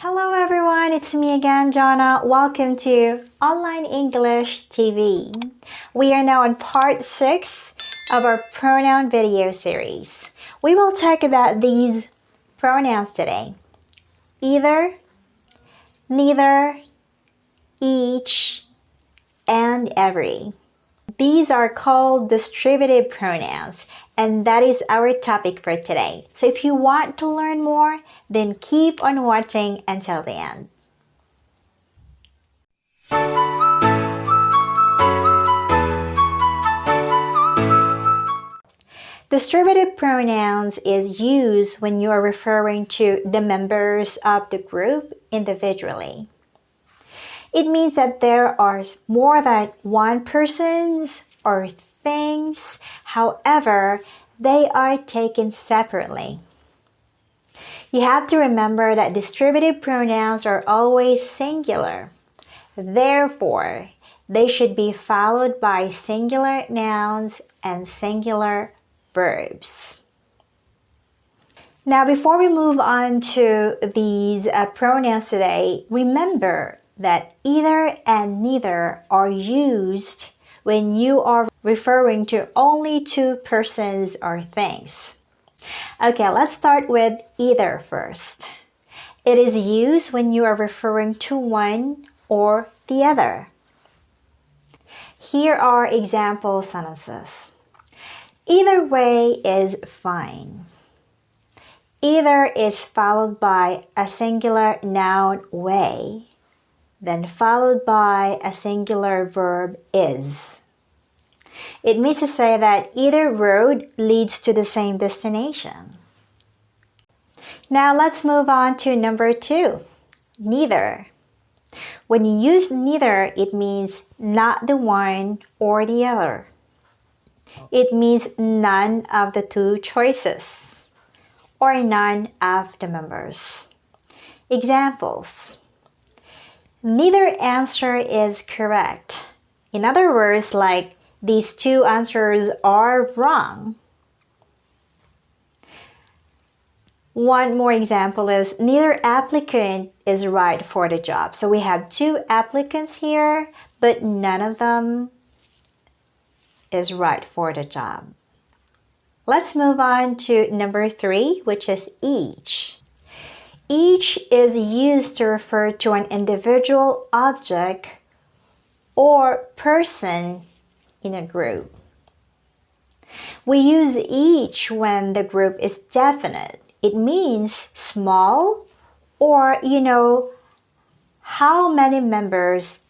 Hello everyone, it's me again, Jonna. Welcome to Online English TV. We are now on part 6 of our pronoun video series. We will talk about these pronouns today. Either, neither, each, and every. These are called distributive pronouns, and that is our topic for today. So if you want to learn more, then keep on watching until the end. Distributive pronouns is used when you are referring to the members of the group individually. It means that there are more than one persons or things, however, they are taken separately. You have to remember that distributive pronouns are always singular. Therefore, they should be followed by singular nouns and singular verbs. Now, before we move on to these pronouns today, remember that either and neither are used when you are referring to only two persons or things. Okay, let's start with either first. It is used when you are referring to one or the other. Here are example sentences. Either way is fine. Either is followed by a singular noun way, then followed by a singular verb is. It means to say that either road leads to the same destination. Now let's move on to number 2, neither. When you use neither, it means not the one or the other. It means none of the two choices or none of the members. Examples. Neither answer is correct. In other words, like these two answers are wrong. One more example is neither applicant is right for the job. So we have two applicants here, but none of them is right for the job. Let's move on to number 3, which is each. Each is used to refer to an individual object or person in a group. We use each when the group is definite. It means small or how many members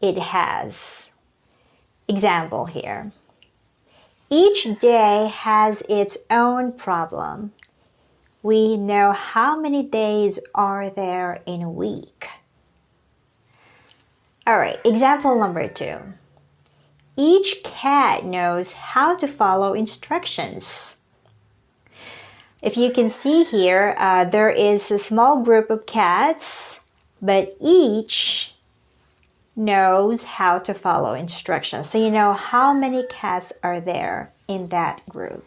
it has. Example here. Each day has its own problem. We know how many days are there in a week. All right, example number 2. Each cat knows how to follow instructions. If you can see here, there is a small group of cats, but each knows how to follow instructions. So you know how many cats are there in that group.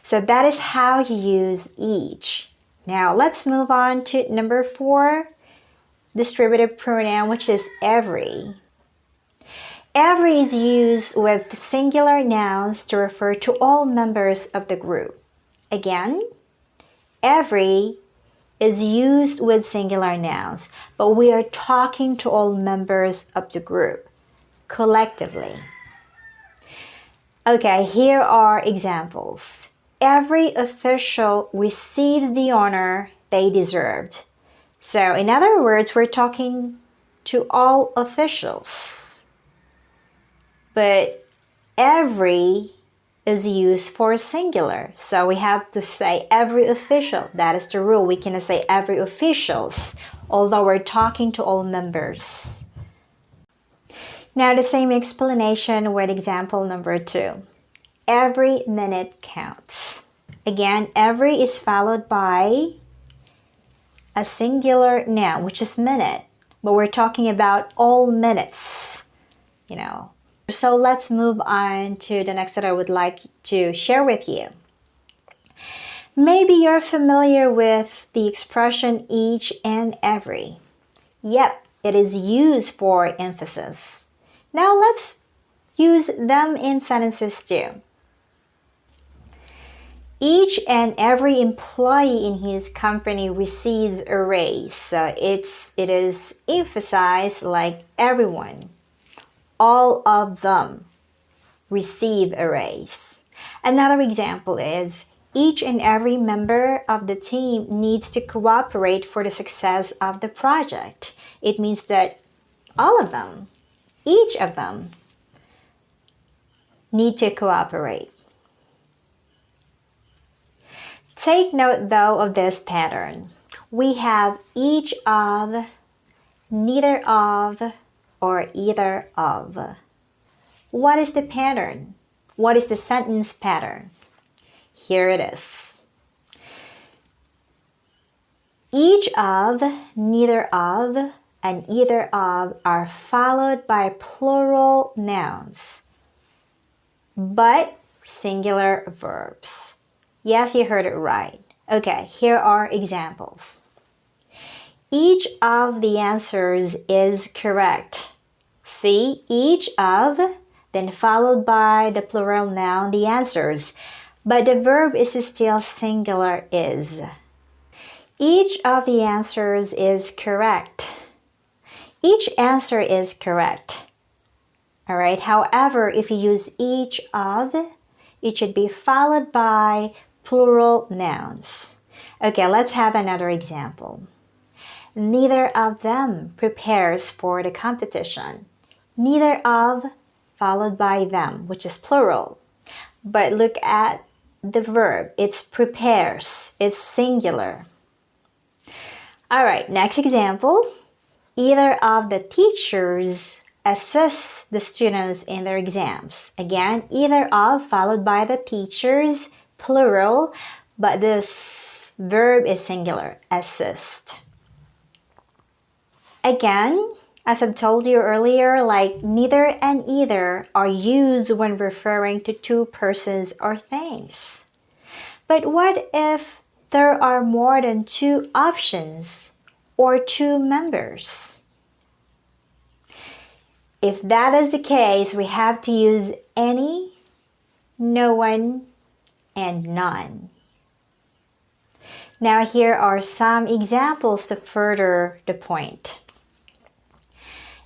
So that is how you use each. Now let's move on to number 4, distributive pronoun, which is every. Every is used with singular nouns to refer to all members of the group. Again, every is used with singular nouns, but we are talking to all members of the group collectively. Okay, here are examples. Every official receives the honor they deserved. So, in other words, we're talking to all officials. But every is used for singular. So we have to say every official. That is the rule. We cannot say every officials, although we're talking to all members. Now the same explanation with example number 2. Every minute counts. Again, every is followed by a singular noun, which is minute. But we're talking about all minutes, So let's move on to the next that I would like to share with you. Maybe you're familiar with the expression each and every. Yep, it is used for emphasis. Now let's use them in sentences too. Each and every employee in his company receives a raise. So it is emphasized like everyone. All of them receive a raise. Another example is each and every member of the team needs to cooperate for the success of the project. It means that all of them, each of them, need to cooperate. Take note though of this pattern. We have each of, neither of, or either of. What is the pattern? What is the sentence pattern? Here it is. Each of, neither of, and either of are followed by plural nouns, but singular verbs. Yes, you heard it right. Okay, here are examples. Each of the answers is correct. See, each of, then followed by the plural noun, the answers. But the verb is still singular is. Each of the answers is correct. Each answer is correct. All right, however, if you use each of, it should be followed by plural nouns. Okay, let's have another example. Neither of them prepares for the competition. Neither of followed by them, which is plural. But look at the verb. It's prepares. It's singular. All right, next example. Either of the teachers assists the students in their exams. Again, either of followed by the teachers, plural, but this verb is singular, assist. Again, as I've told you earlier, like neither and either are used when referring to two persons or things. But what if there are more than two options or two members? If that is the case, we have to use any, no one, and none. Now here are some examples to further the point.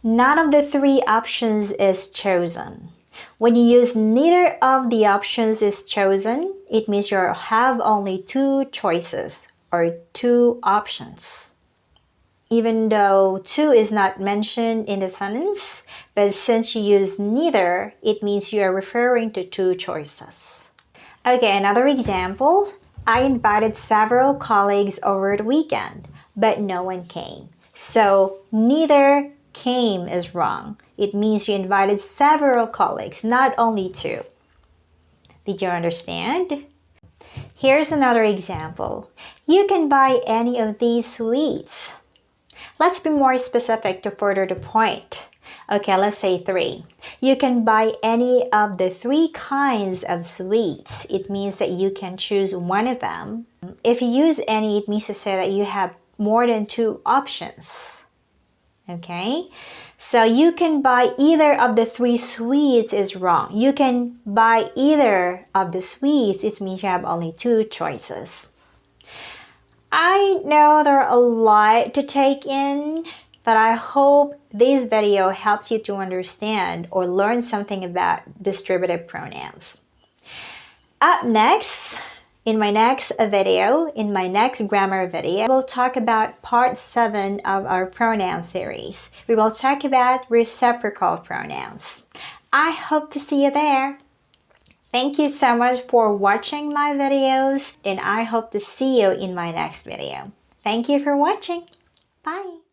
None of the three options is chosen. When you use neither of the options is chosen, it means you have only two choices or two options. Even though two is not mentioned in the sentence, but since you use neither, it means you are referring to two choices. Okay, another example. I invited several colleagues over the weekend, but no one came. So neither came is wrong. It means you invited several colleagues, not only two. Did you understand? Here's another example. You can buy any of these sweets. Let's be more specific to further the point. Okay, let's say 3. You can buy any of the 3 kinds of sweets. It means that you can choose one of them. If you use any, it means to say that you have more than 2 options. Okay, so you can buy either of the 3 sweets is wrong. You can buy either of the sweets. It means you have only 2 choices. I know there are a lot to take in, but I hope this video helps you to understand or learn something about distributive pronouns. Up next, in my next video, in my next grammar video, we'll talk about part 7 of our pronoun series. We will talk about reciprocal pronouns. I hope to see you there. Thank you so much for watching my videos, and I hope to see you in my next video. Thank you for watching. Bye.